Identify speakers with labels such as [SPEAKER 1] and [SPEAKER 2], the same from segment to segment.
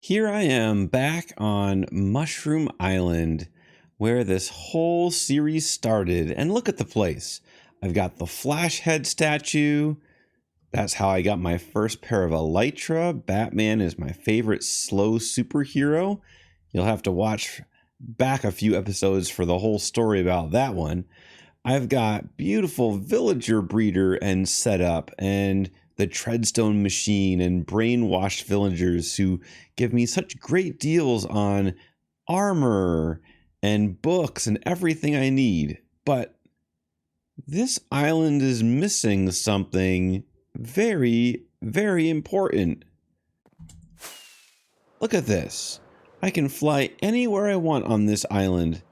[SPEAKER 1] Here I am back on Mushroom Island, where this whole series started. And look at the place. I've got the Flash head statue. That's how I got my first pair of Elytra. Batman is my favorite slow superhero. You'll have to watch back a few episodes for the whole story about that one. I've got beautiful villager breeder and setup, and the Treadstone machine, and brainwashed villagers who give me such great deals on armor and books and everything I need. But this island is missing something very, very important. Look at this. I can fly anywhere I want on this island,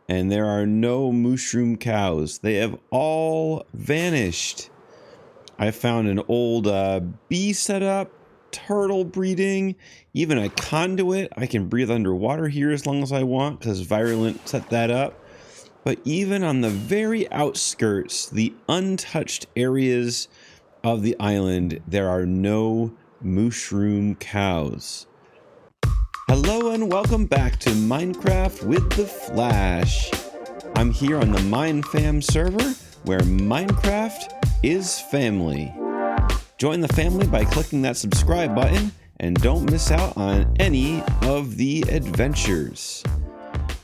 [SPEAKER 1] and there are no mushroom cows. They have all vanished. I found an old bee setup, turtle breeding, even a conduit. I can breathe underwater here as long as I want because Virulent set that up. But even on the very outskirts, the untouched areas of the island, there are no mushroom cows. Hello and welcome back to Minecraft with the Flash. I'm here on the MineFam server where Minecraft is family. Join the family by clicking that subscribe button and don't miss out on any of the adventures.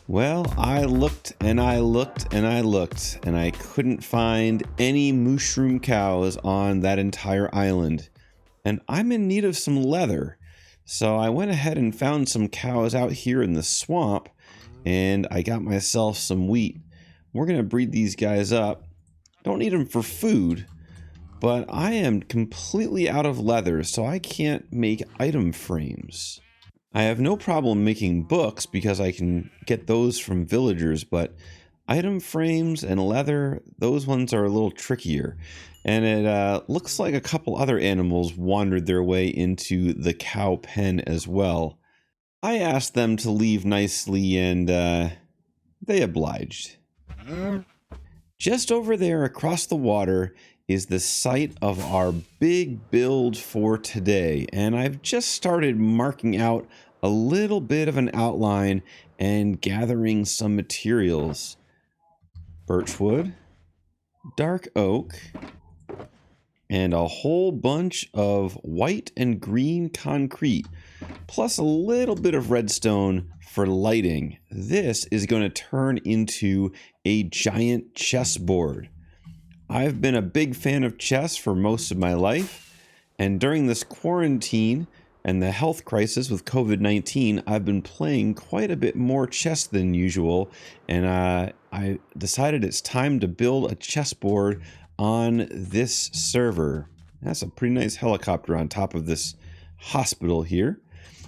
[SPEAKER 1] Well, I looked and I looked and I looked and I couldn't find any mushroom cows on that entire island. And I'm in need of some leather. So I went ahead and found some cows out here in the swamp, and I got myself some wheat. We're going to breed these guys up. Don't need them for food, but I am completely out of leather, so I can't make item frames. I have no problem making books because I can get those from villagers, but item frames and leather, those ones are a little trickier. And it looks like a couple other animals wandered their way into the cow pen as well. I asked them to leave nicely, and they obliged. Just over there across the water is the site of our big build for today, and I've just started marking out a little bit of an outline and gathering some materials. Birchwood, dark oak, and a whole bunch of white and green concrete, plus a little bit of redstone for lighting. This is going to turn into a giant chessboard. I've been a big fan of chess for most of my life, and during this quarantine and the health crisis with COVID-19, I've been playing quite a bit more chess than usual, and I decided it's time to build a chessboard on this server. That's a pretty nice helicopter on top of this hospital here.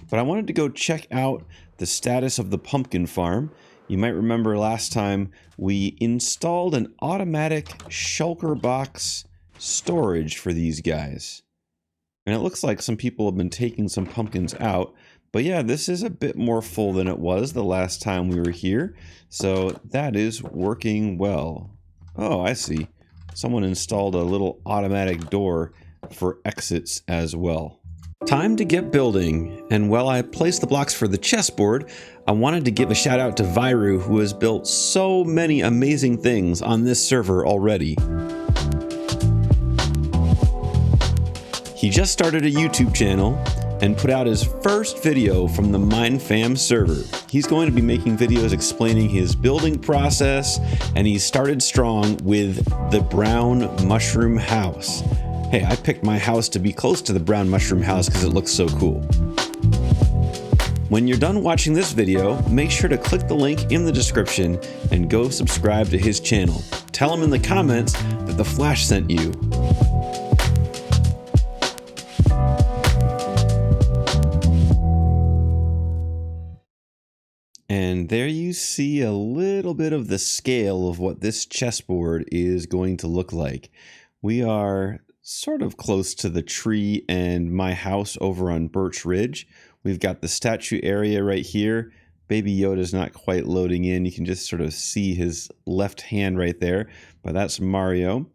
[SPEAKER 1] But I wanted to go check out the status of the pumpkin farm. You might remember last time we installed an automatic shulker box storage for these guys. And it looks like some people have been taking some pumpkins out. But yeah, this is a bit more full than it was the last time we were here. So that is working well. Oh, I see. Someone installed a little automatic door for exits as well. Time to get building, and while I placed the blocks for the chessboard, I wanted to give a shout out to Viru, who has built so many amazing things on this server already. He just started a YouTube channel and put out his first video from the MineFam server. He's going to be making videos explaining his building process, and he started strong with the brown mushroom house. Hey, I picked my house to be close to the brown mushroom house because it looks so cool. When you're done watching this video, make sure to click the link in the description and go subscribe to his channel. Tell him in the comments that the Flash sent you. And there you see a little bit of the scale of what this chessboard is going to look like. We are sort of close to the tree and my house over on Birch Ridge. We've got the statue area right here. Baby Yoda's not quite loading in. You can just sort of see his left hand right there, but that's Mario.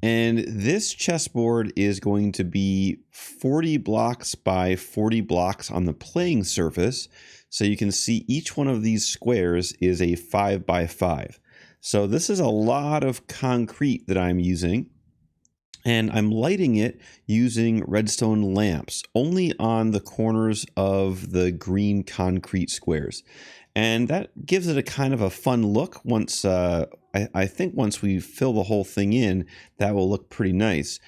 [SPEAKER 1] And this chessboard is going to be 40 blocks by 40 blocks on the playing surface. So you can see each one of these squares is a 5 by 5. So this is a lot of concrete that I'm using. And I'm lighting it using redstone lamps only on the corners of the green concrete squares. And that gives it a kind of a fun look. Once I think once we fill the whole thing in, that will look pretty nice.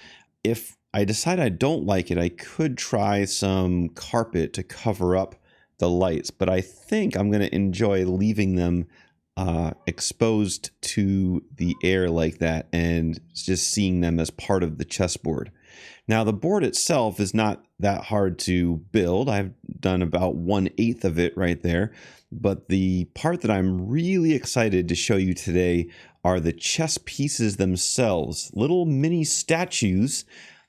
[SPEAKER 1] If I decide I don't like it, I could try some carpet to cover up the lights, but I think I'm going to enjoy leaving them exposed to the air like that and just seeing them as part of the chessboard. Now the board itself is not that hard to build. I've done about 1/8 of it right there, but the part that I'm really excited to show you today are the chess pieces themselves. Little mini statues,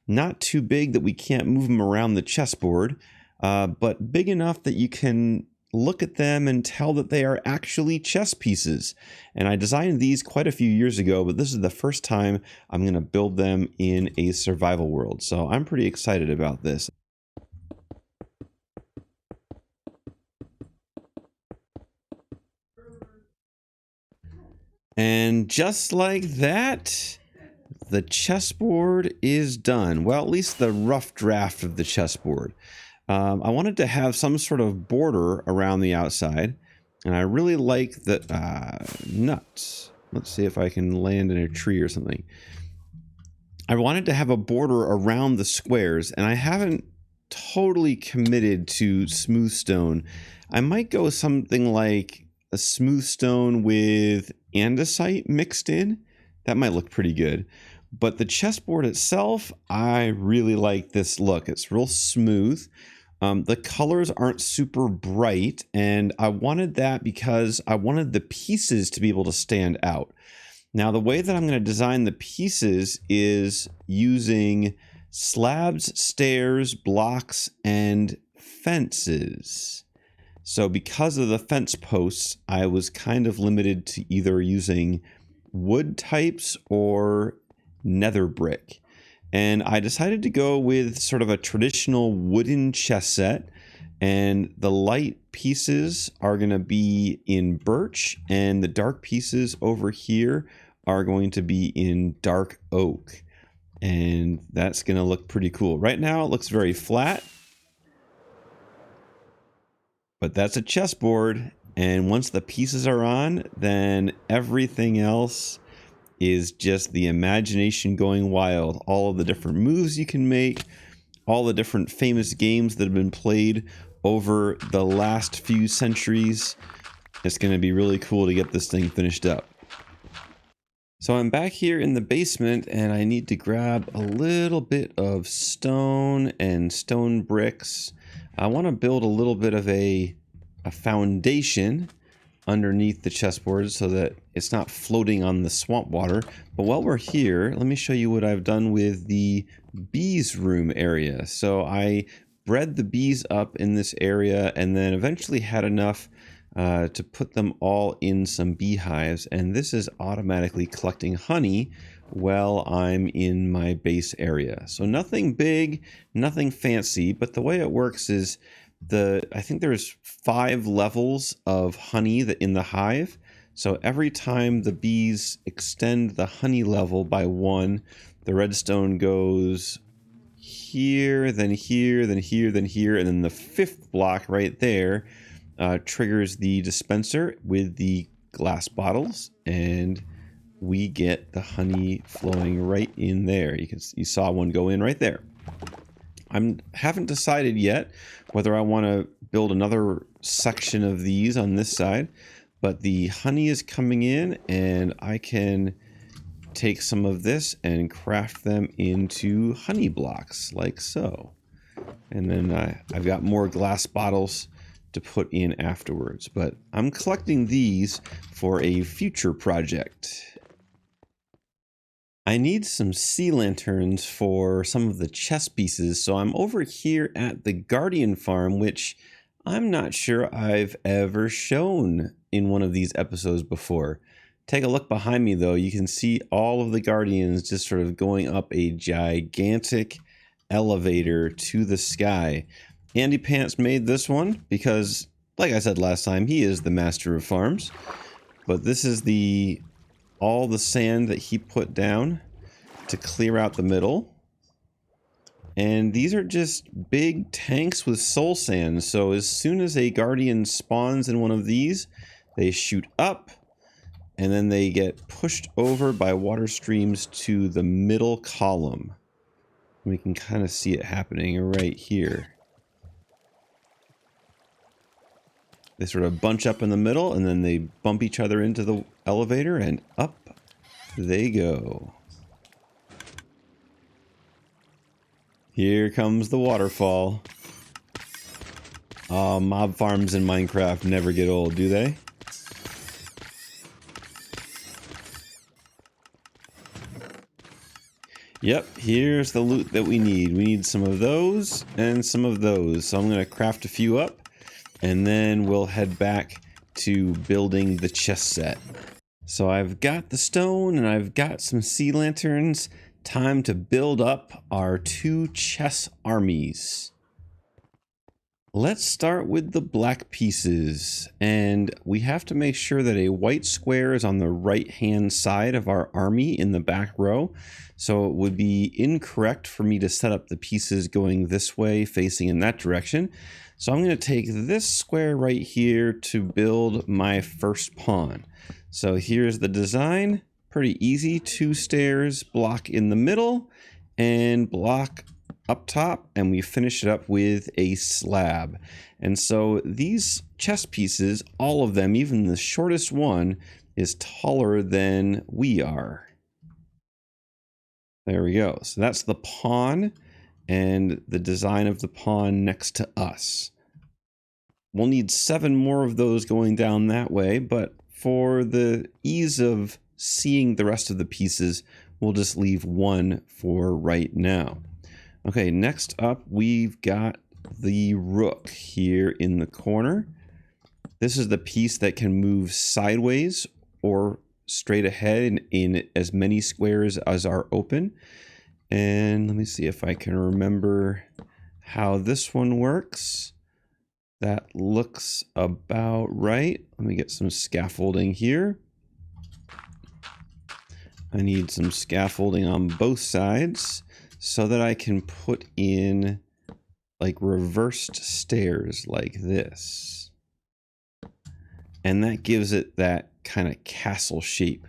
[SPEAKER 1] not too big that we can't move them around the chessboard, but big enough that you can look at them and tell that they are actually chess pieces. And I designed these quite a few years ago, but this is the first time I'm going to build them in a survival world. So I'm pretty excited about this. And just like that, the chessboard is done. Well, at least the rough draft of the chessboard. I wanted to have some sort of border around the outside, and I really like the nuts. Let's see if I can land in a tree or something. I wanted to have a border around the squares, and I haven't totally committed to smooth stone. I might go something like a smooth stone with andesite mixed in. That might look pretty good. But the chessboard itself, I really like this look. It's real smooth. The colors aren't super bright, and I wanted that because I wanted the pieces to be able to stand out. Now, the way that I'm going to design the pieces is using slabs, stairs, blocks, and fences. So because of the fence posts, I was kind of limited to either using wood types or nether brick. And I decided to go with sort of a traditional wooden chess set, and the light pieces are going to be in birch, and the dark pieces over here are going to be in dark oak. And that's going to look pretty cool. Right now it looks very flat, but that's a chessboard, and once the pieces are on, then everything else is just the imagination going wild. All of the different moves you can make, all the different famous games that have been played over the last few centuries. It's going to be really cool to get this thing finished up. So I'm back here in the basement, and I need to grab a little bit of stone and stone bricks. I want to build a little bit of a foundation underneath the chessboard so that it's not floating on the swamp water. But while we're here, let me show you what I've done with the bees room area. So I bred the bees up in this area and then eventually had enough to put them all in some beehives, and this is automatically collecting honey while I'm in my base area. So nothing big, nothing fancy, but the way it works is I think there's 5 levels of honey in the hive. So every time the bees extend the honey level by 1, the redstone goes here, then here, then here, then here, and then the 5th block right there triggers the dispenser with the glass bottles, and we get the honey flowing right in there. You saw one go in right there. Haven't decided yet whether I want to build another section of these on this side, but the honey is coming in, and I can take some of this and craft them into honey blocks like so. And then I've got more glass bottles to put in afterwards, but I'm collecting these for a future project. I need some sea lanterns for some of the chess pieces, so I'm over here at the Guardian Farm, which I'm not sure I've ever shown in one of these episodes before. Take a look behind me though. You can see all of the Guardians just sort of going up a gigantic elevator to the sky. Andy Pants made this one because, like I said last time, he is the master of farms. But this is all the sand that he put down to clear out the middle. And these are just big tanks with soul sand. So as soon as a Guardian spawns in one of these, they shoot up, and then they get pushed over by water streams to the middle column. We can kind of see it happening right here. They sort of bunch up in the middle, and then they bump each other into the elevator, and up they go. Here comes the waterfall. Mob farms in Minecraft never get old, do they? Yep, here's the loot that we need. We need some of those and some of those. So I'm going to craft a few up, and then we'll head back to building the chest set. So I've got the stone and I've got some sea lanterns. Time to build up our 2 chess armies. Let's start with the black pieces, and we have to make sure that a white square is on the right hand side of our army in the back row. So it would be incorrect for me to set up the pieces going this way facing in that direction. So I'm going to take this square right here to build my first pawn. So here's the design. Pretty easy. 2 stairs, block in the middle, and block up top, and we finish it up with a slab. And so these chess pieces, all of them, even the shortest one, is taller than we are. There we go. So that's the pawn and the design of the pawn next to us. We'll need 7 more of those going down that way, but for the ease of seeing the rest of the pieces, we'll just leave 1 for right now. Okay, next up we've got the rook here in the corner. This is the piece that can move sideways or straight ahead in as many squares as are open. And let me see if I can remember how this one works. That looks about right. Let me get some scaffolding here. I need some scaffolding on both sides so that I can put in like reversed stairs like this. And that gives it that kind of castle shape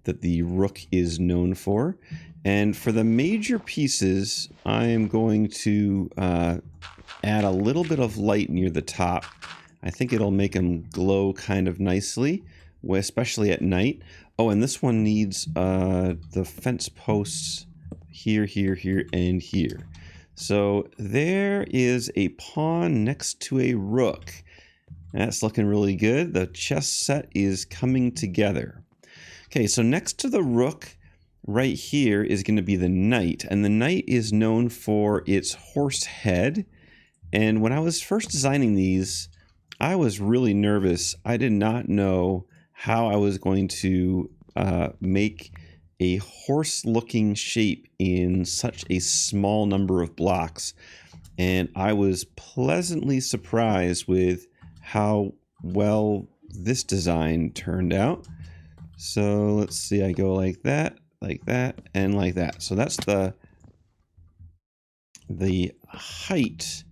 [SPEAKER 1] that the rook is known for. And for the major pieces, I am going to add a little bit of light near the top. I think it'll make them glow kind of nicely, especially at night. Oh, and this one needs the fence posts here, here, here, and here. So there is a pawn next to a rook. That's looking really good. The chess set is coming together. Okay, so next to the rook right here is going to be the knight. And the knight is known for its horse head. And when I was first designing these, I was really nervous. I did not know how I was going to make a horse-looking shape in such a small number of blocks. And I was pleasantly surprised with how well this design turned out. So let's see, I go like that, and like that. So that's the height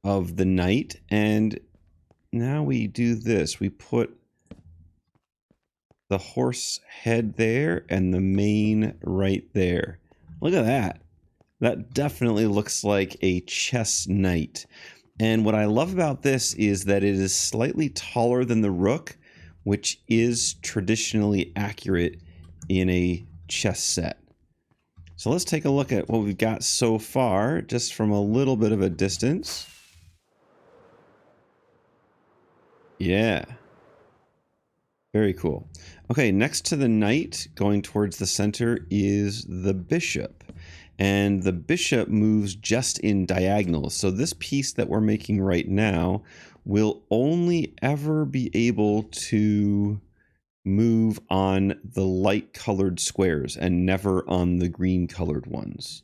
[SPEAKER 1] of the knight. And now we do this. We put the horse head there and the mane right there. Look at that. That definitely looks like a chess knight. And what I love about this is that it is slightly taller than the rook, which is traditionally accurate in a chess set. So let's take a look at what we've got so far, just from a little bit of a distance. Yeah. Very cool. Okay, next to the knight, going towards the center, is the bishop. And the bishop moves just in diagonals. So this piece that we're making right now will only ever be able to move on the light colored squares and never on the green colored ones.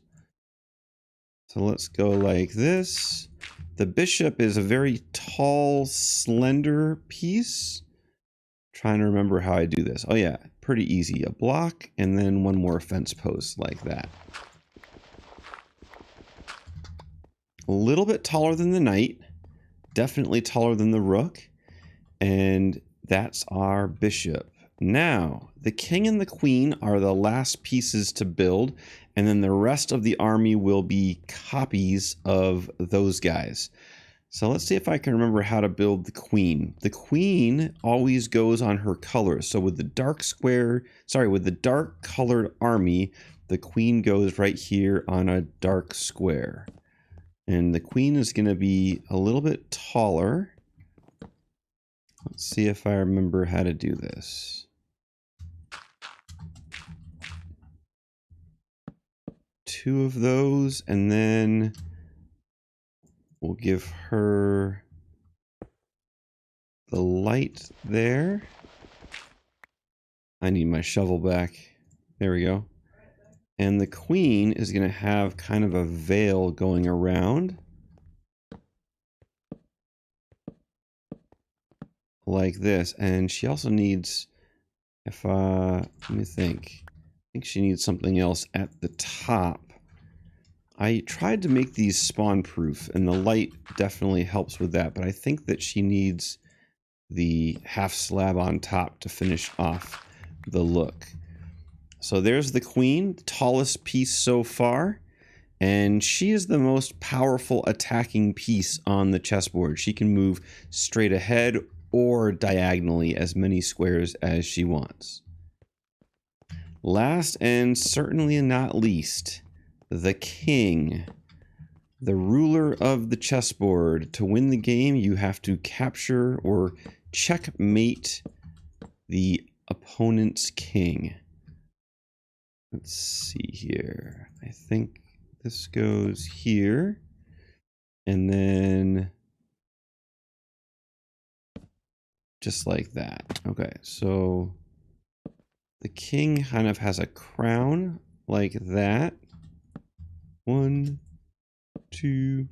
[SPEAKER 1] So let's go like this. The bishop is a very tall, slender piece. Trying to remember how I do this. Oh yeah, pretty easy. A block and then one more fence post like that. A little bit taller than the knight. Definitely taller than the rook. And that's our bishop. Now, the king and the queen are the last pieces to build, and then the rest of the army will be copies of those guys. So let's see if I can remember how to build the queen. The queen always goes on her color. So with the with the dark colored army, the queen goes right here on a dark square. And the queen is going to be a little bit taller. Let's see if I remember how to do this. Two of those, and then we'll give her the light there. I need my shovel back. There we go. And the queen is going to have kind of a veil going around. Like this. And she also needs, let me think. I think she needs something else at the top. I tried to make these spawn proof, and the light definitely helps with that, but I think that she needs the half slab on top to finish off the look. So there's the queen, the tallest piece so far, and she is the most powerful attacking piece on the chessboard. She can move straight ahead or diagonally as many squares as she wants. Last and certainly not least, the king, the ruler of the chessboard. To win the game, you have to capture or checkmate the opponent's king. Let's see here. I think this goes here. And then just like that. Okay, so the king kind of has a crown like that. 1, 2.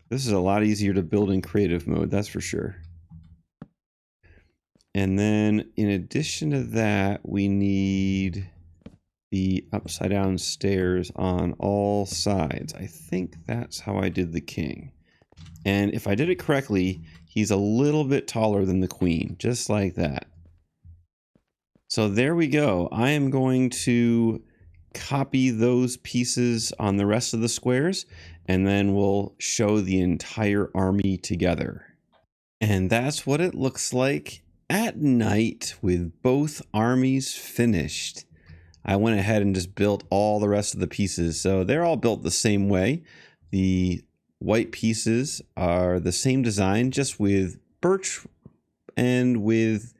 [SPEAKER 1] This is a lot easier to build in creative mode, that's for sure. And then in addition to that, we need the upside down stairs on all sides. I think that's how I did the king. And if I did it correctly, he's a little bit taller than the queen, just like that. So there we go. I am going to copy those pieces on the rest of the squares, and then we'll show the entire army together. And that's what it looks like at night with both armies finished. I went ahead and just built all the rest of the pieces. So they're all built the same way. The white pieces are the same design, just with birch and with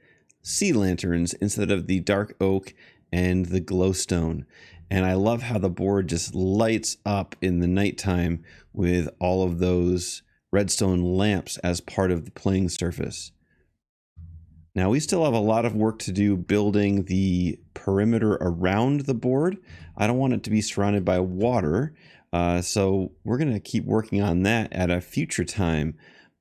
[SPEAKER 1] sea lanterns instead of the dark oak and the glowstone. And I love how the board just lights up in the nighttime with all of those redstone lamps as part of the playing surface. Now we still have a lot of work to do building the perimeter around the board. I don't want it to be surrounded by water, so we're going to keep working on that at a future time.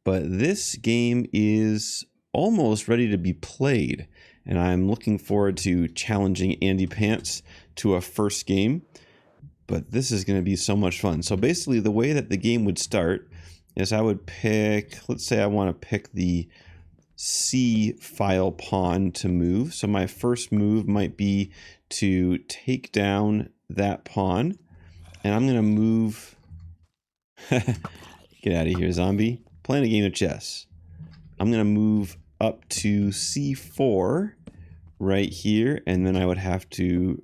[SPEAKER 1] But this game is almost ready to be played, and I'm looking forward to challenging Andy Pants to a first game. But this is going to be so much fun. So basically the way that the game would start is I would pick, let's say I want to pick the C file pawn to move. So my first move might be to take down that pawn, and I'm going to move. Get out of here, zombie. Playing a game of chess. I'm going to move up to C4 right here, and then I would have to,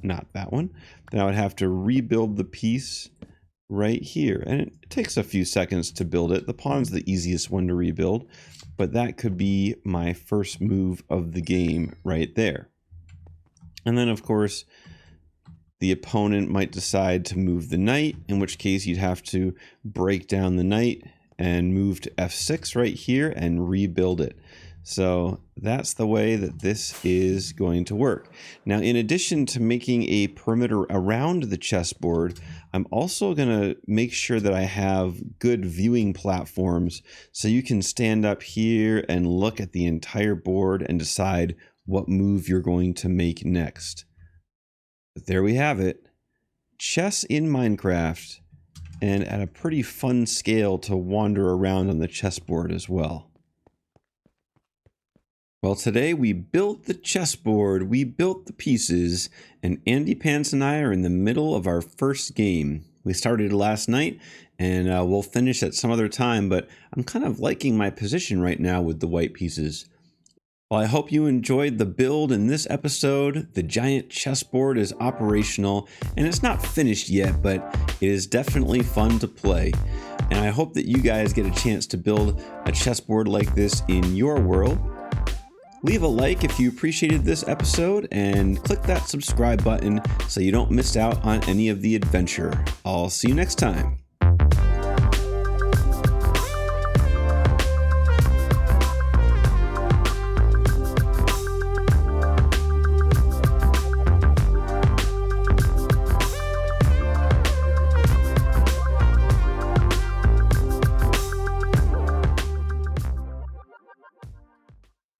[SPEAKER 1] not that one, then I would have to rebuild the piece right here. And it takes a few seconds to build it. The pawn's the easiest one to rebuild, but that could be my first move of the game right there. And then, of course, the opponent might decide to move the knight, in which case you'd have to break down the knight and move to F6 right here and rebuild it. So that's the way that this is going to work. Now, in addition to making a perimeter around the chessboard, I'm also going to make sure that I have good viewing platforms so you can stand up here and look at the entire board and decide what move you're going to make next. But there we have it. Chess in Minecraft, and at a pretty fun scale to wander around on the chessboard as well. Well, today we built the chessboard, we built the pieces, and Andy Pants and I are in the middle of our first game. We started last night, and we'll finish at some other time, but I'm kind of liking my position right now with the white pieces. Well, I hope you enjoyed the build in this episode. The giant chessboard is operational, and it's not finished yet, but it is definitely fun to play. And I hope that you guys get a chance to build a chessboard like this in your world. Leave a like if you appreciated this episode, and click that subscribe button so you don't miss out on any of the adventure. I'll see you next time.